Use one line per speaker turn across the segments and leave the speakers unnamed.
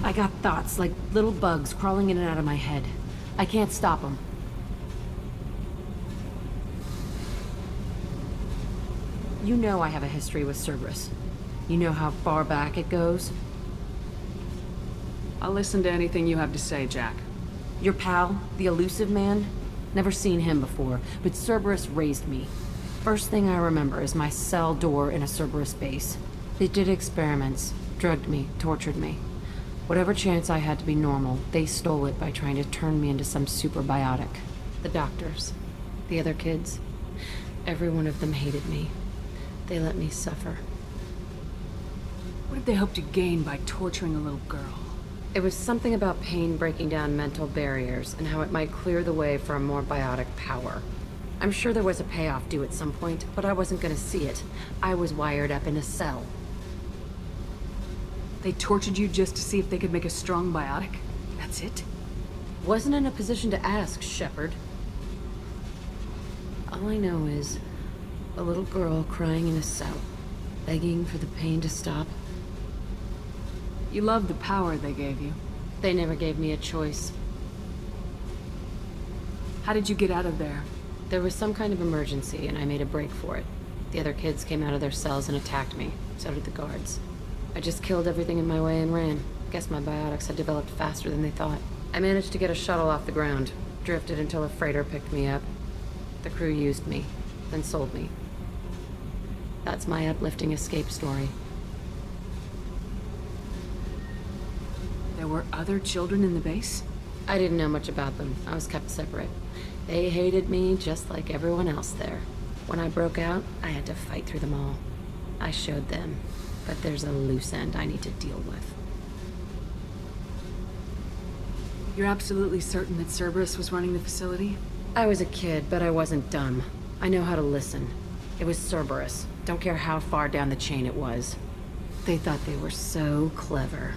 I got thoughts like little bugs crawling in and out of my head. I can't stop them. You know I have a history with Cerberus. You know how far back it goes?
I'll listen to anything you have to say, Jack.
Your pal, the elusive man? Never seen him before, but Cerberus raised me. First thing I remember is my cell door in a Cerberus base. They did experiments, drugged me, tortured me. Whatever chance I had to be normal, they stole it by trying to turn me into some superbiotic. The doctors, the other kids, every one of them hated me. They let me suffer.
What did they hope to gain by torturing a little girl?
It was something about pain breaking down mental barriers and how it might clear the way for a more biotic power. I'm sure there was a payoff due at some point, but I wasn't gonna see it. I was wired up in a cell.
They tortured you just to see if they could make a strong biotic? That's it?
Wasn't in a position to ask, Shepard. All I know is a little girl crying in a cell, begging for the pain to stop.
You loved the power they gave you.
They never gave me a choice.
How did you get out of there?
There was some kind of emergency, and I made a break for it. The other kids came out of their cells and attacked me. So did the guards. I just killed everything in my way and ran. Guess my biotics had developed faster than they thought. I managed to get a shuttle off the ground. Drifted until a freighter picked me up. The crew used me, then sold me. That's my uplifting escape story.
There were other children in the base?
I didn't know much about them. I was kept separate. They hated me just like everyone else there. When I broke out, I had to fight through them all. I showed them, but there's a loose end I need to deal with.
You're absolutely certain that Cerberus was running the facility?
I was a kid, but I wasn't dumb. I know how to listen. It was Cerberus. Don't care how far down the chain it was. They thought they were so clever.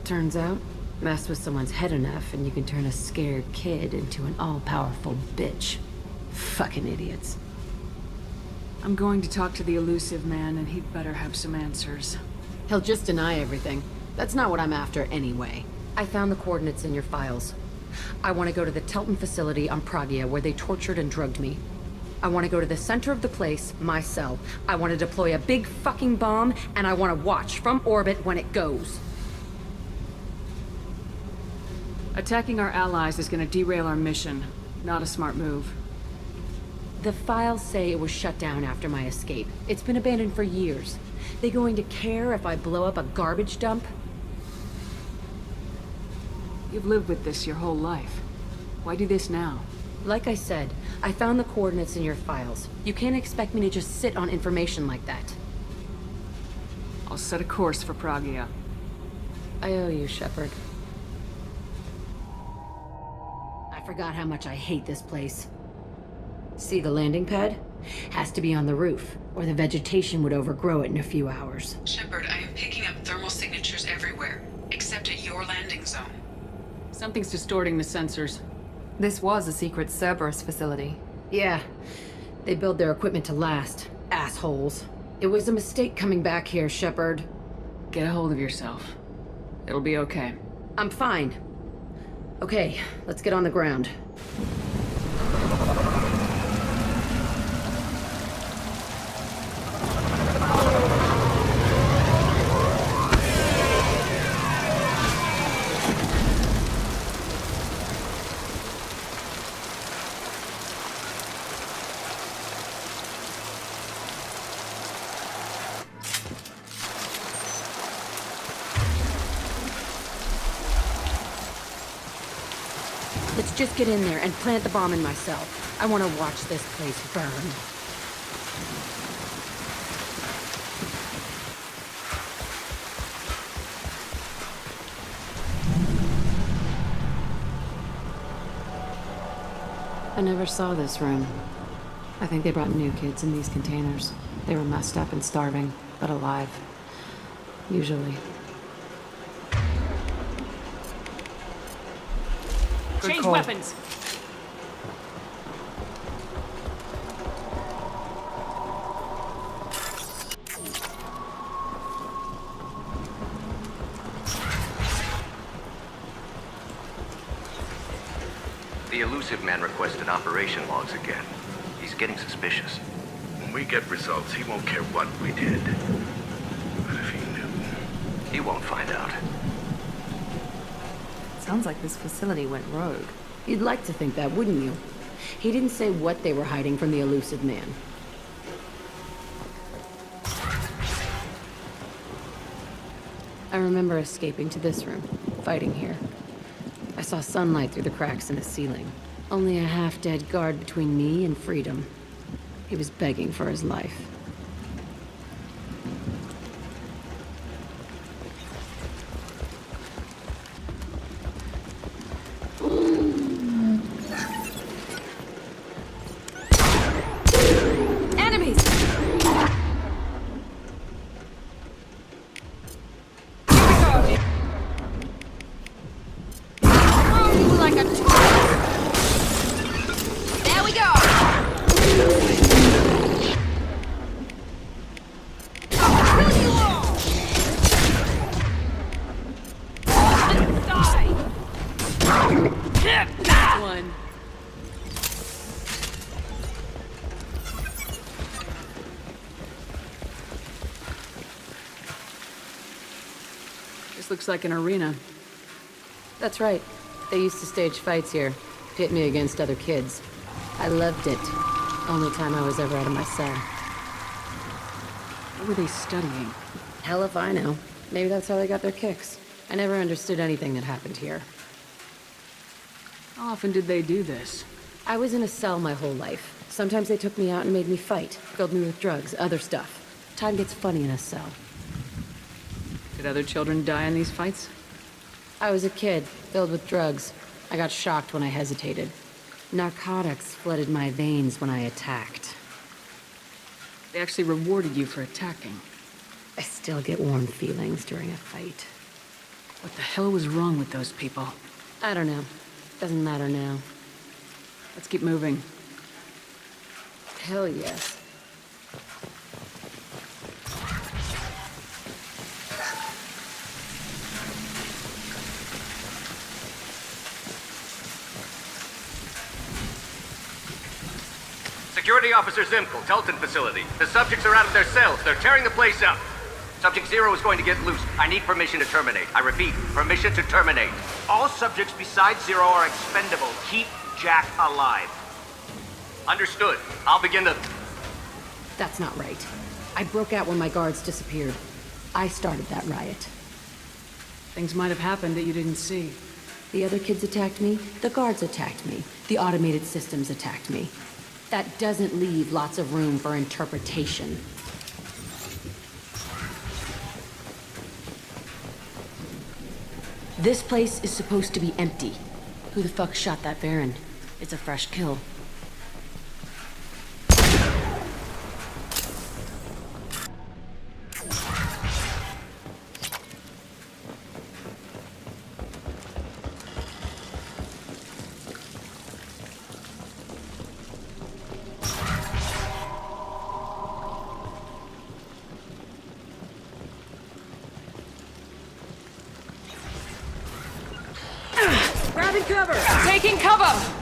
Turns out, mess with someone's head enough and you can turn a scared kid into an all-powerful bitch. Fucking idiots.
I'm going to talk to the elusive man, and he'd better have some answers.
He'll just deny everything. That's not what I'm after anyway. I found the coordinates in your files. I want to go to the Telton facility on Pragia where they tortured and drugged me. I want to go to the center of the place, my cell. I want to deploy a big fucking bomb, and I want to watch from orbit when it goes.
Attacking our allies is going to derail our mission. Not a smart move.
The files say it was shut down after my escape. It's been abandoned for years. They going to care if I blow up a garbage dump?
You've lived with this your whole life. Why do this now?
Like I said, I found the coordinates in your files. You can't expect me to just sit on information like that.
I'll set a course for Pragia.
I owe you, Shepard. I forgot how much I hate this place. See the landing pad? Has to be on the roof, or the vegetation would overgrow it in a few hours.
Shepard, I am picking up thermal signatures everywhere, except at your landing zone.
Something's distorting the sensors.
This was a secret Cerberus facility.
Yeah, they build their equipment to last. Assholes. It was a mistake coming back here, Shepard.
Get a hold of yourself. It'll be okay.
I'm fine. Okay, let's get on the ground. Let's just get in there and plant the bomb in my cell. I want to watch this place burn. I never saw this room. I think they brought new kids in these containers. They were messed up and starving, but alive. Usually.
Change weapons!
The elusive man requested operation logs again. He's getting suspicious.
When we get results, he won't care what we did. But if he knew...
He won't find out.
Sounds like this facility went rogue.
You'd like to think that, wouldn't you? He didn't say what they were hiding from the elusive man. I remember escaping to this room, fighting here. I saw sunlight through the cracks in the ceiling. Only a half-dead guard between me and freedom. He was begging for his life.
This looks like an arena.
That's right. They used to stage fights here, pit me against other kids. I loved it. Only time I was ever out of my cell.
What were they studying?
Hell if I know. Maybe that's how they got their kicks. I never understood anything that happened here.
How often did they do this?
I was in a cell my whole life. Sometimes they took me out and made me fight, filled me with drugs, other stuff. Time gets funny in a cell.
Did other children die in these fights?
I was a kid, filled with drugs. I got shocked when I hesitated. Narcotics flooded my veins when I attacked.
They actually rewarded you for attacking.
I still get warm feelings during a fight.
What the hell was wrong with those people?
I don't know. Doesn't matter now.
Let's keep moving.
Hell yes.
Security Officer Zimkel, Telton facility. The subjects are out of their cells. They're tearing the place up. Subject 0 is going to get loose. I need permission to terminate. I repeat, permission to terminate. All subjects besides 0 are expendable. Keep Jack alive. Understood. I'll begin the...
That's not right. I broke out when my guards disappeared. I started that riot.
Things might have happened that you didn't see.
The other kids attacked me. The guards attacked me. The automated systems attacked me. That doesn't leave lots of room for interpretation. This place is supposed to be empty. Who the fuck shot that Baron? It's a fresh kill.
Grabbing cover! Taking cover!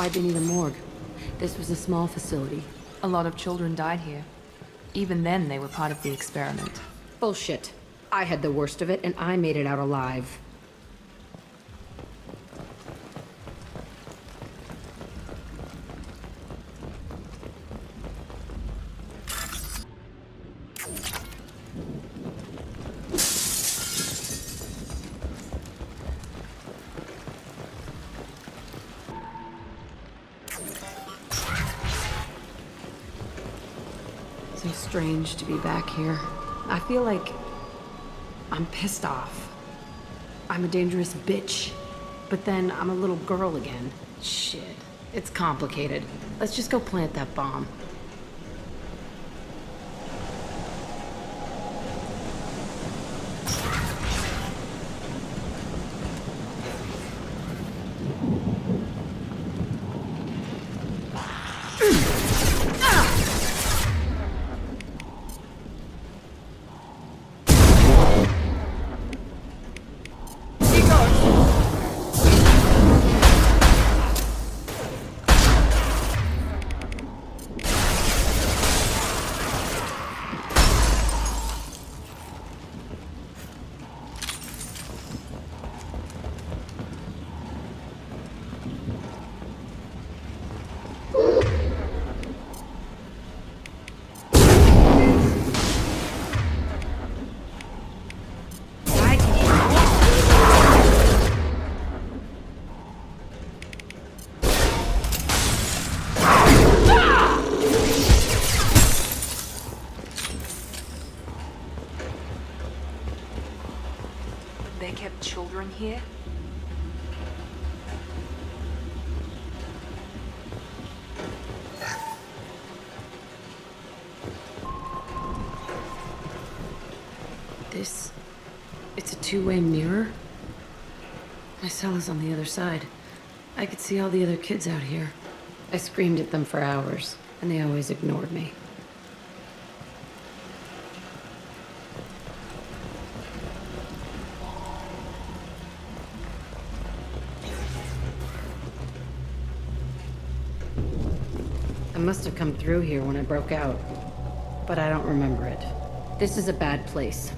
Why'd they need a morgue? This was a small facility.
A lot of children died here. Even then, they were part of the experiment.
Bullshit. I had the worst of it, and I made it out alive. So strange to be back here. I feel like I'm pissed off. I'm a dangerous bitch. But then I'm a little girl again. Shit. It's complicated. Let's just go plant that bomb.
They kept children here?
It's a two-way mirror? My cell is on the other side. I could see all the other kids out here. I screamed at them for hours, and they always ignored me. I must have come through here when I broke out, but I don't remember it. This is a bad place.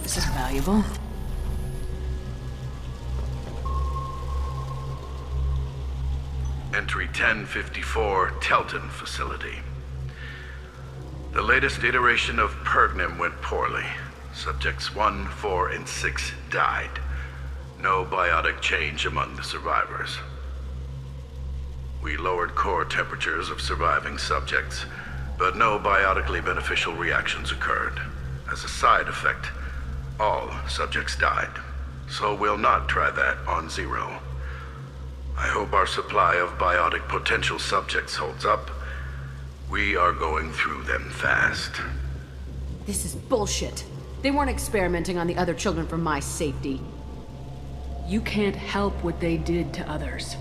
This is valuable.
Entry 1054, Telton Facility. The latest iteration of Pergnim went poorly. Subjects 1, 4, and 6 died. No biotic change among the survivors. We lowered core temperatures of surviving subjects, but no biotically beneficial reactions occurred. As a side effect, all subjects died. So we'll not try that on Zero. I hope our supply of biotic potential subjects holds up. We are going through them fast.
This is bullshit. They weren't experimenting on the other children for my safety.
You can't help what they did to others.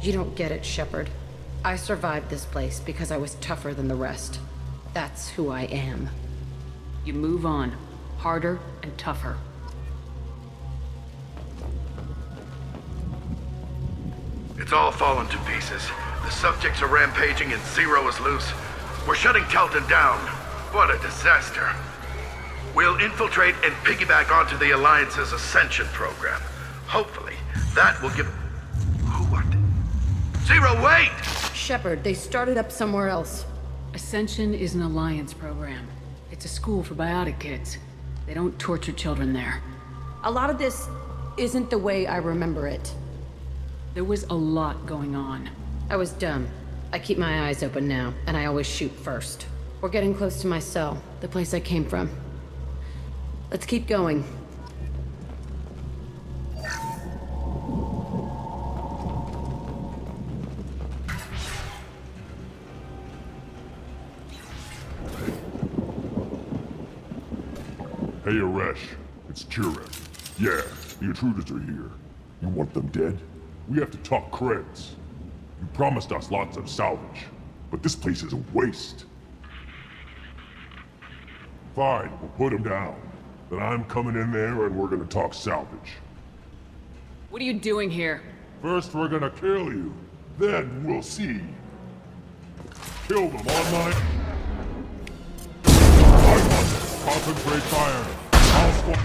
You don't get it, Shepard. I survived this place because I was tougher than the rest. That's who I am.
You move on. Harder and tougher.
It's all fallen to pieces. The subjects are rampaging and Zero is loose. We're shutting Telton down. What a disaster. We'll infiltrate and piggyback onto the Alliance's Ascension program. Hopefully, that will give... Who, what? Zero, wait!
Shepard, they started up somewhere else.
Ascension is an Alliance program. It's a school for biotic kids. They don't torture children there.
A lot of this isn't the way I remember it.
There was a lot going on.
I was dumb. I keep my eyes open now, and I always shoot first. We're getting close to my cell, the place I came from. Let's keep going.
Hey, Aresh. It's Kirek. Yeah, the intruders are here. You want them dead? we have to talk creds. You promised us lots of salvage, but this place is a waste. Fine, we'll put him down. Then I'm coming in there and we're gonna talk salvage.
What are you doing here?
First we're gonna kill you, then we'll see. Kill them on my... I must concentrate fire. I'll squad.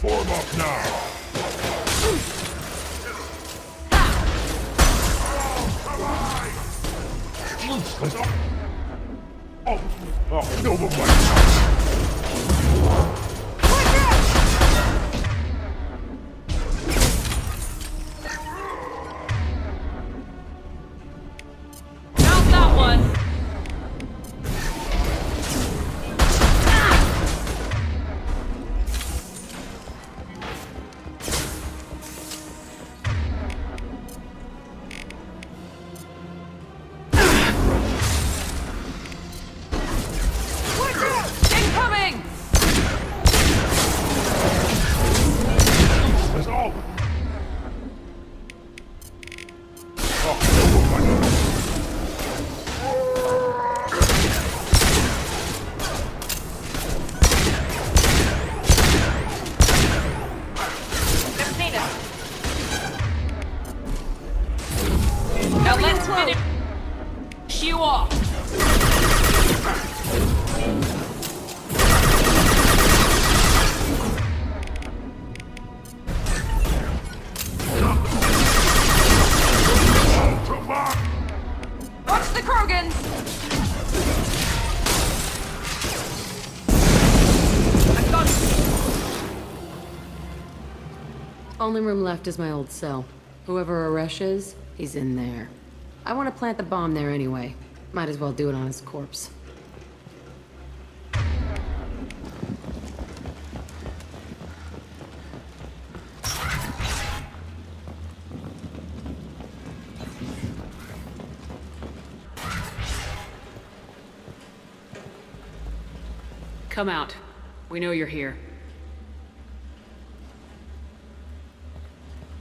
Form up now. Oh, kill them like
How's that one? Now let's finish you off. Watch the Krogans! I got it.
Only room left is my old cell. Whoever Aresh is, he's in there. I want to plant the bomb there anyway. Might as well do it on his corpse.
Come out. We know you're here.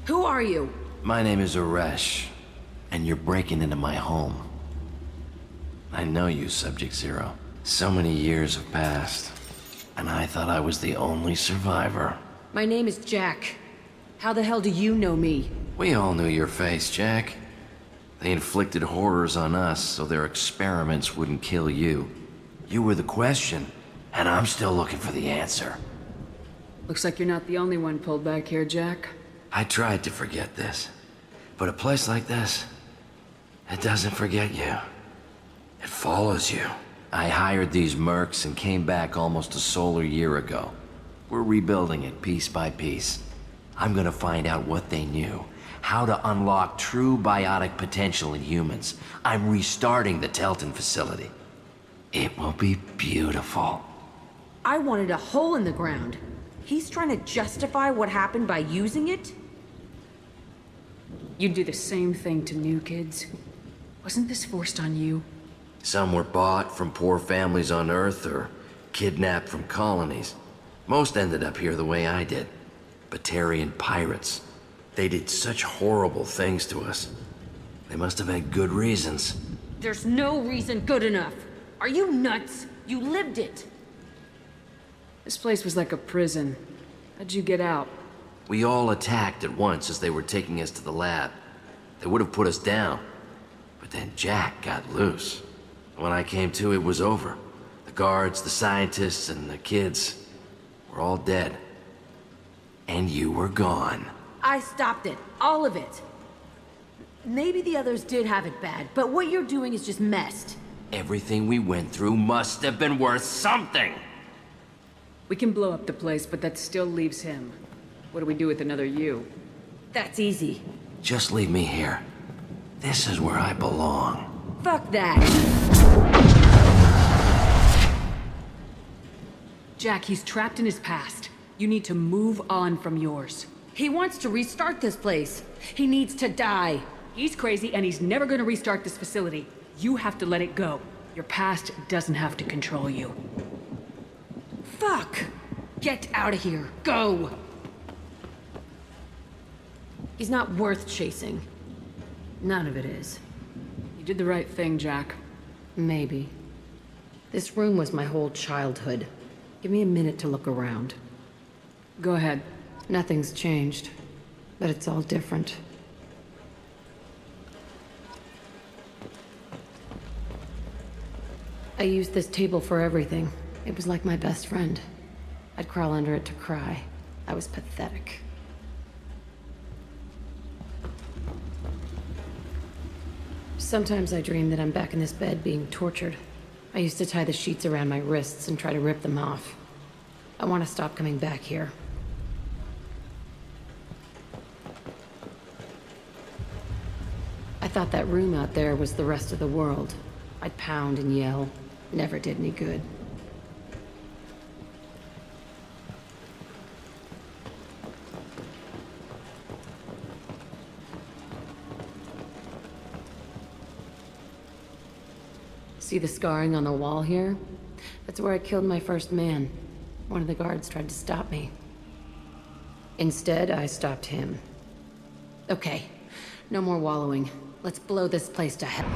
Who are you?
My name is Aresh, and you're breaking into my home. I know you, Subject Zero. So many years have passed, and I thought I was the only survivor.
My name is Jack. How the hell do you know me?
We all knew your face, Jack. They inflicted horrors on us so their experiments wouldn't kill you. You were the question, and I'm still looking for the answer.
Looks like you're not the only one pulled back here, Jack.
I tried to forget this, but a place like this, it doesn't forget you. It follows you. I hired these mercs and came back almost a solar year ago. We're rebuilding it piece by piece. I'm gonna find out what they knew, how to unlock true biotic potential in humans. I'm restarting the Telton facility. It will be beautiful.
I wanted a hole in the ground. He's trying to justify what happened by using it?
You'd do the same thing to new kids. Wasn't this forced on you?
Some were bought from poor families on Earth or kidnapped from colonies. Most ended up here the way I did. Batarian pirates. They did such horrible things to us. They must have had good reasons.
There's no reason good enough. Are you nuts? You lived it.
This place was like a prison. How'd you get out?
We all attacked at once as they were taking us to the lab. They would have put us down. But then Jack got loose. When I came to, it was over. The guards, the scientists, and the kids were all dead. And you were gone.
I stopped it. All of it. Maybe the others did have it bad, but what you're doing is just messed.
Everything we went through must have been worth something!
We can blow up the place, but that still leaves him. What do we do with another you?
That's easy.
Just leave me here. This is where I belong.
Fuck that.
Jack, he's trapped in his past. You need to move on from yours.
He wants to restart this place. He needs to die.
He's crazy and he's never gonna restart this facility. You have to let it go. Your past doesn't have to control you.
Fuck. Get out of here. Go. He's not worth chasing. None of it is.
You did the right thing, Jack.
Maybe. This room was my whole childhood. Give me a minute to look around.
Go ahead.
Nothing's changed, but it's all different. I used this table for everything. It was like my best friend. I'd crawl under it to cry. I was pathetic. Sometimes I dream that I'm back in this bed being tortured. I used to tie the sheets around my wrists and try to rip them off. I want to stop coming back here. I thought that room out there was the rest of the world. I'd pound and yell. Never did any good. See the scarring on the wall here? That's where I killed my first man. One of the guards tried to stop me. Instead, I stopped him. Okay, no more wallowing. Let's blow this place to hell.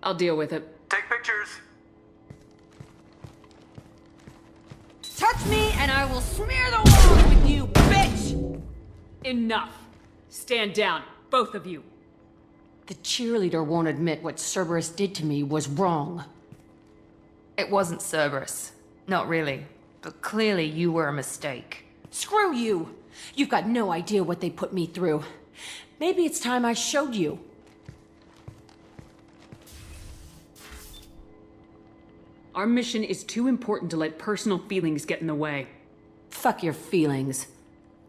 I'll deal with it.
Take pictures.
Touch me and I will smear the walls with you, bitch!
Enough. Stand down, both of you.
The cheerleader won't admit what Cerberus did to me was wrong.
It wasn't Cerberus. Not really. But clearly you were a mistake.
Screw you! You've got no idea what they put me through. Maybe it's time I showed you.
Our mission is too important to let personal feelings get in the way.
Fuck your feelings.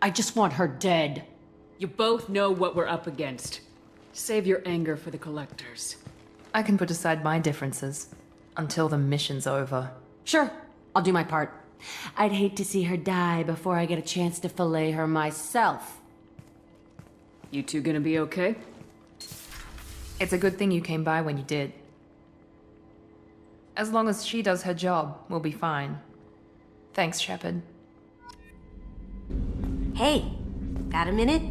I just want her dead.
You both know what we're up against. Save your anger for the collectors.
I can put aside my differences until the mission's over.
Sure, I'll do my part. I'd hate to see her die before I get a chance to fillet her myself.
You two gonna be okay?
It's a good thing you came by when you did. As long as she does her job, we'll be fine. Thanks, Shepard.
Hey, got a minute?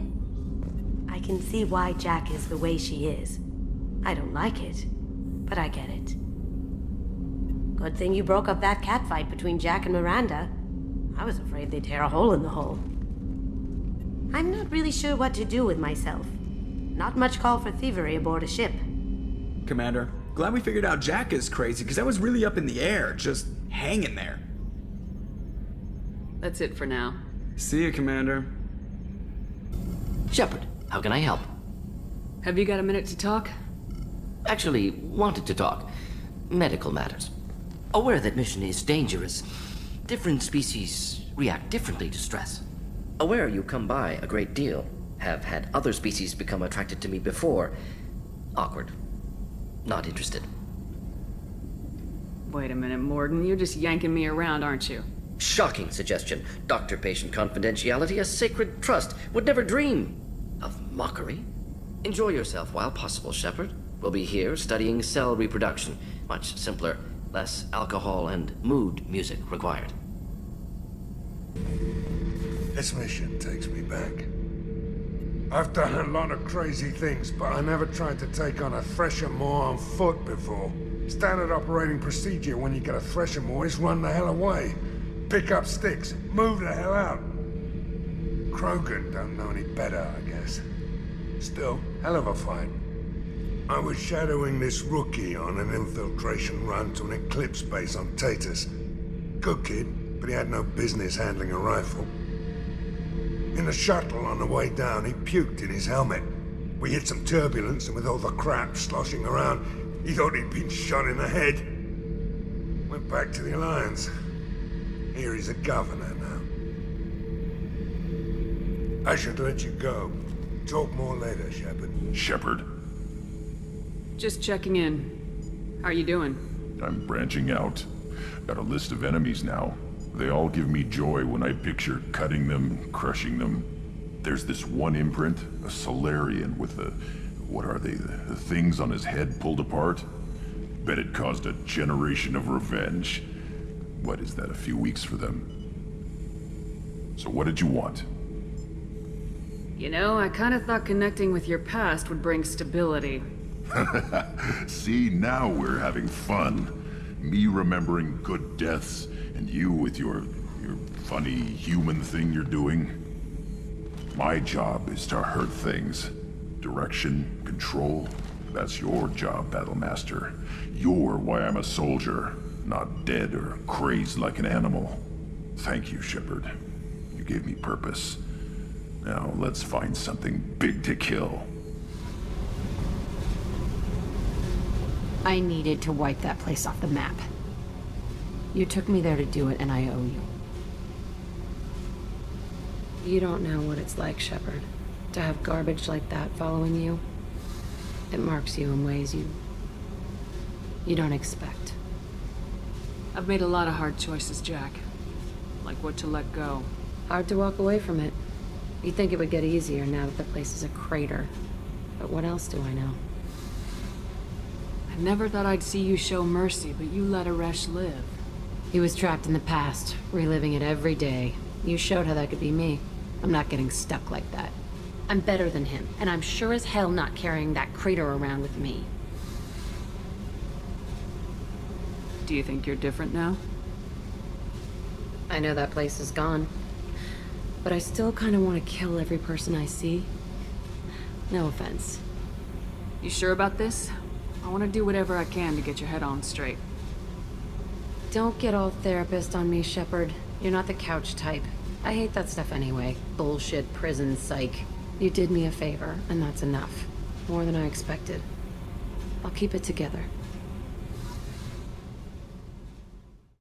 I can see why Jack is the way she is. I don't like it, but I get it. Good thing you broke up that catfight between Jack and Miranda. I was afraid they'd tear a hole in the hull. I'm not really sure what to do with myself. Not much call for thievery aboard a ship.
Commander, glad we figured out Jack is crazy, because that was really up in the air, just hanging there.
That's it for now.
See you, Commander.
Shepard, how can I help?
Have you got a minute to talk?
Actually, wanted to talk. Medical matters. Aware that mission is dangerous. Different species react differently to stress. Aware you come by a great deal. Have had other species become attracted to me before. Awkward. Not interested.
Wait a minute, Morden. You're just yanking me around, aren't you?
Shocking suggestion. Doctor-patient confidentiality, a sacred trust. Would never dream of mockery. Enjoy yourself while possible, Shepard. We'll be here studying cell reproduction. Much simpler, less alcohol and mood music required.
This mission takes me back. I've done a lot of crazy things, but I never tried to take on a thresher maw on foot before. Standard operating procedure when you get a thresher maw is run the hell away. Pick up sticks, move the hell out. Krogan don't know any better, I guess. Still, hell of a fight. I was shadowing this rookie on an infiltration run to an Eclipse base on Tatus. Good kid, but he had no business handling a rifle. In the shuttle on the way down, he puked in his helmet. We hit some turbulence, and with all the crap sloshing around, he thought he'd been shot in the head. Went back to the Alliance. Here he's a governor now. I should let you go. Talk more later, Shepard.
Shepard,
Just checking in. How are you doing?
I'm branching out. Got a list of enemies now. They all give me joy when I picture cutting them, crushing them. There's this one imprint, a Solarian with the... what are they? The things on his head pulled apart? Bet it caused a generation of revenge. What is that, a few weeks for them? So what did you want?
You know, I kind of thought connecting with your past would bring stability.
See, now we're having fun. Me remembering good deaths, and you with your funny human thing you're doing. My job is to hurt things. Direction, control, that's your job, Battlemaster. You're why I'm a soldier, not dead or crazed like an animal. Thank you, Shepard. You gave me purpose. Now let's find something big to kill.
I needed to wipe that place off the map. You took me there to do it, and I owe you. You don't know what it's like, Shepard, to have garbage like that following you. It marks you in ways you don't expect.
I've made a lot of hard choices, Jack. Like what to let go.
Hard to walk away from it. You'd think it would get easier now that the place is a crater. But what else do I know?
I never thought I'd see you show mercy, but you let Aresh live.
He was trapped in the past, reliving it every day. You showed how that could be me. I'm not getting stuck like that. I'm better than him, and I'm sure as hell not carrying that crater around with me.
Do you think you're different now?
I know that place is gone. But I still kind of want to kill every person I see. No offense.
You sure about this? I want to do whatever I can to get your head on straight.
Don't get all therapist on me, Shepard. You're not the couch type. I hate that stuff anyway. Bullshit, prison, psych. You did me a favor, and that's enough. More than I expected. I'll keep it together.